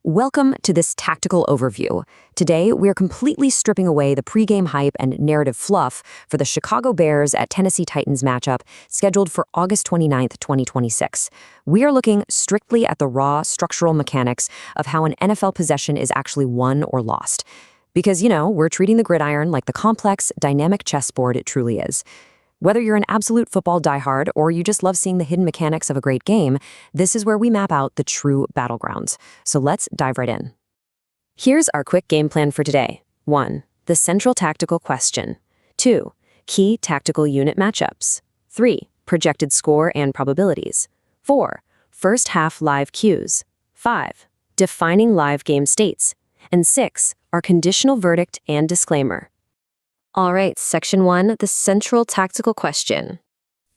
Welcome to this tactical overview. Today, we're completely stripping away the pregame hype and narrative fluff for the Chicago Bears at Tennessee Titans matchup scheduled for August 29th, 2026. We are looking strictly at the raw structural mechanics of how an NFL possession is actually won or lost. Because, we're treating the gridiron like the complex, dynamic chessboard it truly is. Whether you're an absolute football diehard or you just love seeing the hidden mechanics of a great game, this is where we map out the true battlegrounds. So let's dive right in. Here's our quick game plan for today. 1. The central tactical question. 2. Key tactical unit matchups. 3. Projected score and probabilities. 4. First half live cues. 5. Defining live game states. And 6. Our conditional verdict and disclaimer. All right, Section 1, the central tactical question.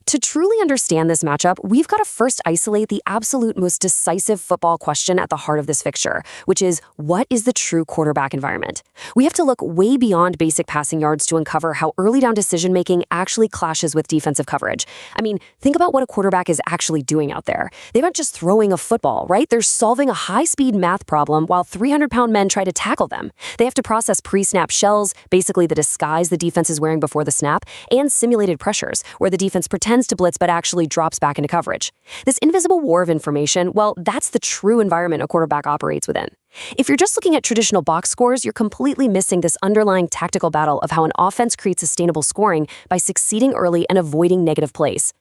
To truly understand this matchup, we've got to first isolate the absolute most decisive football question at the heart of this fixture, which is, what is the true quarterback environment? We have to look way beyond basic passing yards to uncover how early down decision-making actually clashes with defensive coverage. I mean, think about what a quarterback is actually doing out there. They aren't just throwing a football, right? They're solving a high-speed math problem while 300-pound men try to tackle them. They have to process pre-snap shells, basically the disguise the defense is wearing before the snap, and simulated pressures, where the defense pretends to blitz but actually drops back into coverage. This invisible war of information, well, that's the true environment a quarterback operates within. If you're just looking at traditional box scores, you're completely missing this underlying tactical battle of how an offense creates sustainable scoring by succeeding early and avoiding negative plays.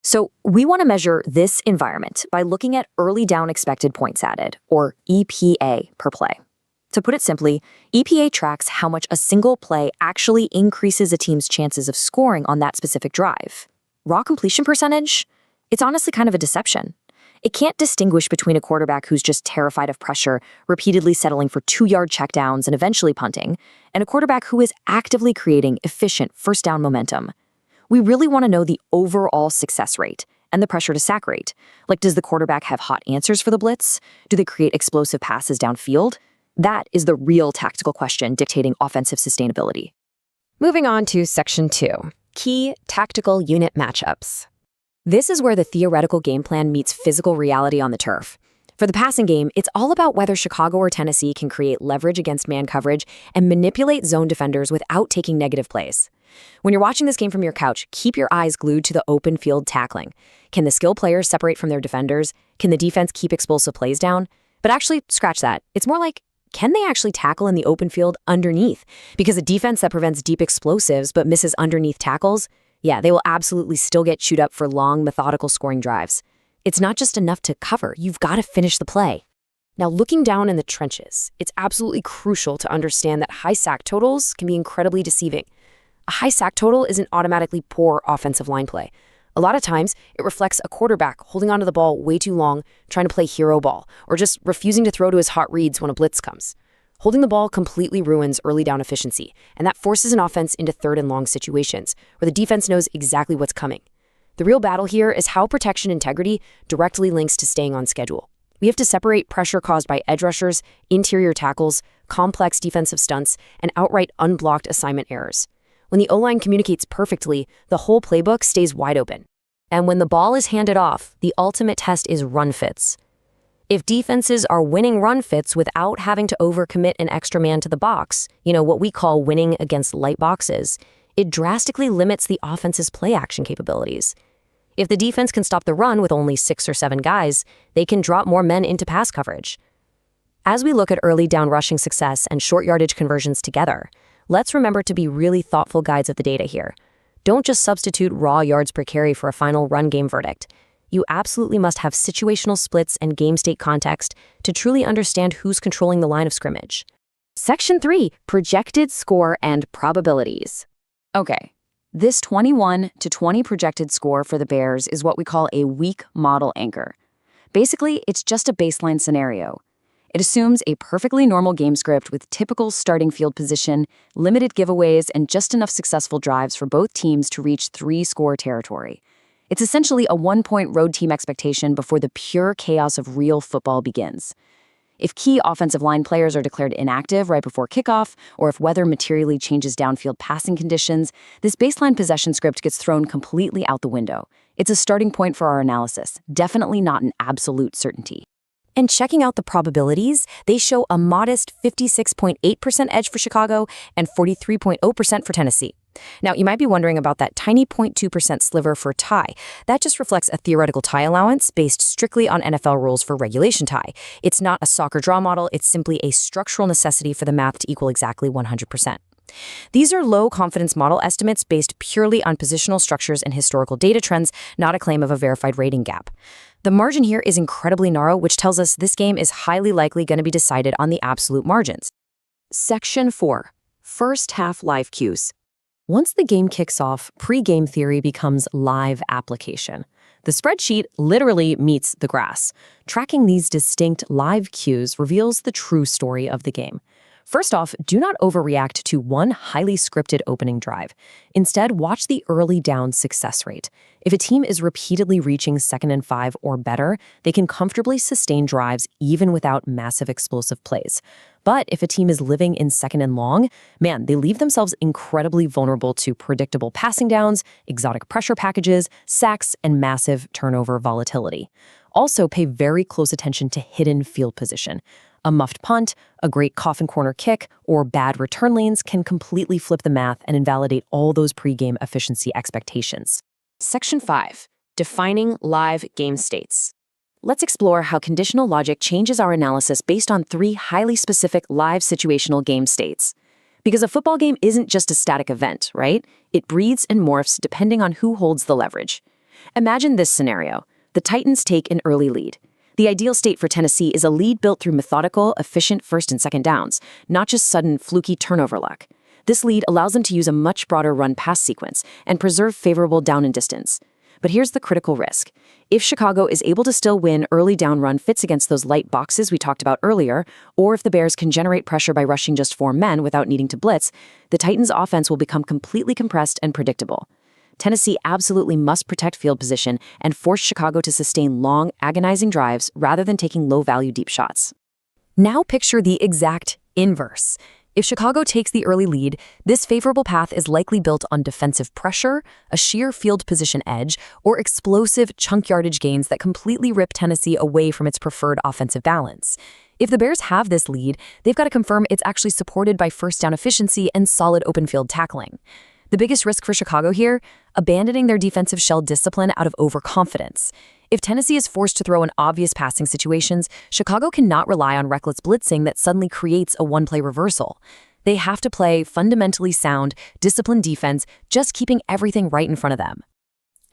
So we want to measure this environment by looking at early down expected points added, or EPA, per play. To put it simply, EPA tracks how much a single play actually increases a team's chances of scoring on that specific drive. Raw completion percentage? It's honestly kind of a deception. It can't distinguish between a quarterback who's just terrified of pressure, repeatedly settling for 2-yard checkdowns and eventually punting, and a quarterback who is actively creating efficient first down momentum. We really want to know the overall success rate and the pressure to sack rate. Like, does the quarterback have hot answers for the blitz? Do they create explosive passes downfield? That is the real tactical question dictating offensive sustainability. Moving on to Section 2. Key tactical unit matchups. This is where the theoretical game plan meets physical reality on the turf. For the passing game, it's all about whether Chicago or Tennessee can create leverage against man coverage and manipulate zone defenders without taking negative plays. When you're watching this game from your couch, keep your eyes glued to the open field tackling. Can the skill players separate from their defenders? Can the defense keep explosive plays down? But actually, scratch that. It's more like, can they actually tackle in the open field underneath? Because a defense that prevents deep explosives but misses underneath tackles, yeah, they will absolutely still get chewed up for long, methodical scoring drives. It's not just enough to cover, you've got to finish the play. Now, looking down in the trenches, it's absolutely crucial to understand that high sack totals can be incredibly deceiving. A high sack total isn't automatically poor offensive line play. A lot of times, it reflects a quarterback holding onto the ball way too long, trying to play hero ball, or just refusing to throw to his hot reads when a blitz comes. Holding the ball completely ruins early down efficiency, and that forces an offense into third and long situations, where the defense knows exactly what's coming. The real battle here is how protection integrity directly links to staying on schedule. We have to separate pressure caused by edge rushers, interior tackles, complex defensive stunts, and outright unblocked assignment errors. When the O-line communicates perfectly, the whole playbook stays wide open. And when the ball is handed off, the ultimate test is run fits. If defenses are winning run fits without having to overcommit an extra man to the box, what we call winning against light boxes, it drastically limits the offense's play action capabilities. If the defense can stop the run with only 6 or 7 guys, they can drop more men into pass coverage. As we look at early down rushing success and short yardage conversions together, let's remember to be really thoughtful guides of the data here. Don't just substitute raw yards per carry for a final run game verdict. You absolutely must have situational splits and game state context to truly understand who's controlling the line of scrimmage. Section 3, projected score and probabilities. Okay, this 21-20 projected score for the Bears is what we call a weak model anchor. Basically, it's just a baseline scenario. It assumes a perfectly normal game script with typical starting field position, limited giveaways, and just enough successful drives for both teams to reach 3-score territory. It's essentially a 1-point road team expectation before the pure chaos of real football begins. If key offensive line players are declared inactive right before kickoff, or if weather materially changes downfield passing conditions, this baseline possession script gets thrown completely out the window. It's a starting point for our analysis, definitely not an absolute certainty. And checking out the probabilities, they show a modest 56.8% edge for Chicago and 43.0% for Tennessee. Now, you might be wondering about that tiny 0.2% sliver for tie. That just reflects a theoretical tie allowance based strictly on NFL rules for regulation tie. It's not a soccer draw model, it's simply a structural necessity for the math to equal exactly 100%. These are low-confidence model estimates based purely on positional structures and historical data trends, not a claim of a verified rating gap. The margin here is incredibly narrow, which tells us this game is highly likely going to be decided on the absolute margins. Section 4. First half live cues. Once the game kicks off, pre-game theory becomes live application. The spreadsheet literally meets the grass. Tracking these distinct live cues reveals the true story of the game. First off, do not overreact to one highly scripted opening drive. Instead, watch the early down success rate. If a team is repeatedly reaching 2nd and 5 or better, they can comfortably sustain drives even without massive explosive plays. But if a team is living in 2nd and long, man, they leave themselves incredibly vulnerable to predictable passing downs, exotic pressure packages, sacks, and massive turnover volatility. Also, pay very close attention to hidden field position. A muffed punt, a great coffin corner kick, or bad return lanes can completely flip the math and invalidate all those pre-game efficiency expectations. Section 5. Defining live game states. Let's explore how conditional logic changes our analysis based on 3 highly specific live situational game states. Because a football game isn't just a static event, right? It breathes and morphs depending on who holds the leverage. Imagine this scenario. The Titans take an early lead. The ideal state for Tennessee is a lead built through methodical, efficient 1st and 2nd downs, not just sudden, fluky turnover luck. This lead allows them to use a much broader run-pass sequence and preserve favorable down and distance. But here's the critical risk. If Chicago is able to still win early down run fits against those light boxes we talked about earlier, or if the Bears can generate pressure by rushing just 4 men without needing to blitz, the Titans' offense will become completely compressed and predictable. Tennessee absolutely must protect field position and force Chicago to sustain long, agonizing drives rather than taking low-value deep shots. Now picture the exact inverse. If Chicago takes the early lead, this favorable path is likely built on defensive pressure, a sheer field position edge, or explosive chunk yardage gains that completely rip Tennessee away from its preferred offensive balance. If the Bears have this lead, they've got to confirm it's actually supported by first down efficiency and solid open field tackling. The biggest risk for Chicago here? Abandoning their defensive shell discipline out of overconfidence. If Tennessee is forced to throw in obvious passing situations, Chicago cannot rely on reckless blitzing that suddenly creates a one-play reversal. They have to play fundamentally sound, disciplined defense, just keeping everything right in front of them.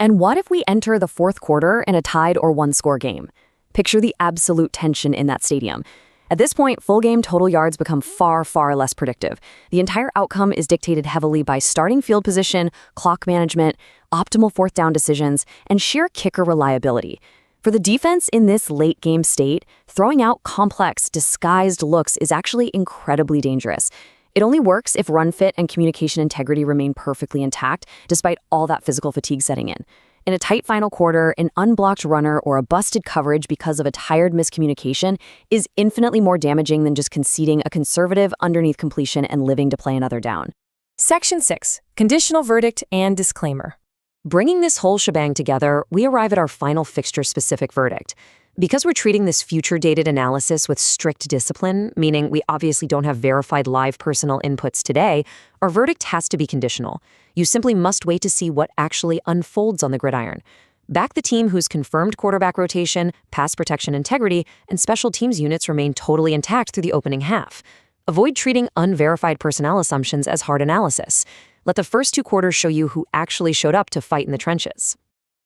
And what if we enter the 4th quarter in a tied or one-score game? Picture the absolute tension in that stadium. At this point, full game total yards become far, far less predictive. The entire outcome is dictated heavily by starting field position, clock management, optimal 4th down decisions, and sheer kicker reliability. For the defense in this late game state, throwing out complex, disguised looks is actually incredibly dangerous. It only works if run fit and communication integrity remain perfectly intact, despite all that physical fatigue setting in. In a tight final quarter, an unblocked runner or a busted coverage because of a tired miscommunication is infinitely more damaging than just conceding a conservative underneath completion and living to play another down. Section 6. Conditional verdict and disclaimer. Bringing this whole shebang together, we arrive at our final fixture-specific verdict. Because we're treating this future-dated analysis with strict discipline, meaning we obviously don't have verified live personal inputs today, our verdict has to be conditional. You simply must wait to see what actually unfolds on the gridiron. Back the team whose confirmed quarterback rotation, pass protection integrity, and special teams units remain totally intact through the opening half. Avoid treating unverified personnel assumptions as hard analysis. Let the first 2 quarters show you who actually showed up to fight in the trenches.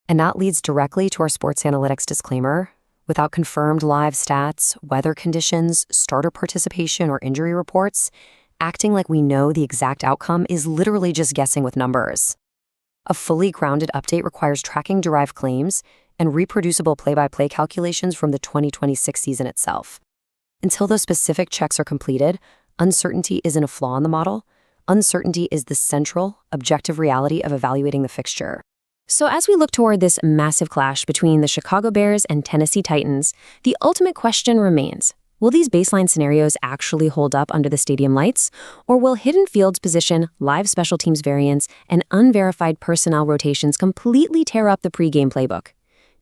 And that leads directly to our sports analytics disclaimer. Without confirmed live stats, weather conditions, starter participation, or injury reports, acting like we know the exact outcome is literally just guessing with numbers. A fully grounded update requires tracking derived claims and reproducible play-by-play calculations from the 2026 season itself. Until those specific checks are completed, uncertainty isn't a flaw in the model. Uncertainty is the central, objective reality of evaluating the fixture. So as we look toward this massive clash between the Chicago Bears and Tennessee Titans, the ultimate question remains, will these baseline scenarios actually hold up under the stadium lights, or will hidden fields position, live special teams variance, and unverified personnel rotations completely tear up the pregame playbook?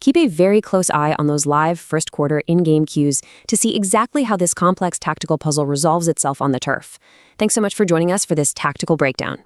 Keep a very close eye on those live first quarter in-game cues to see exactly how this complex tactical puzzle resolves itself on the turf. Thanks so much for joining us for this tactical breakdown.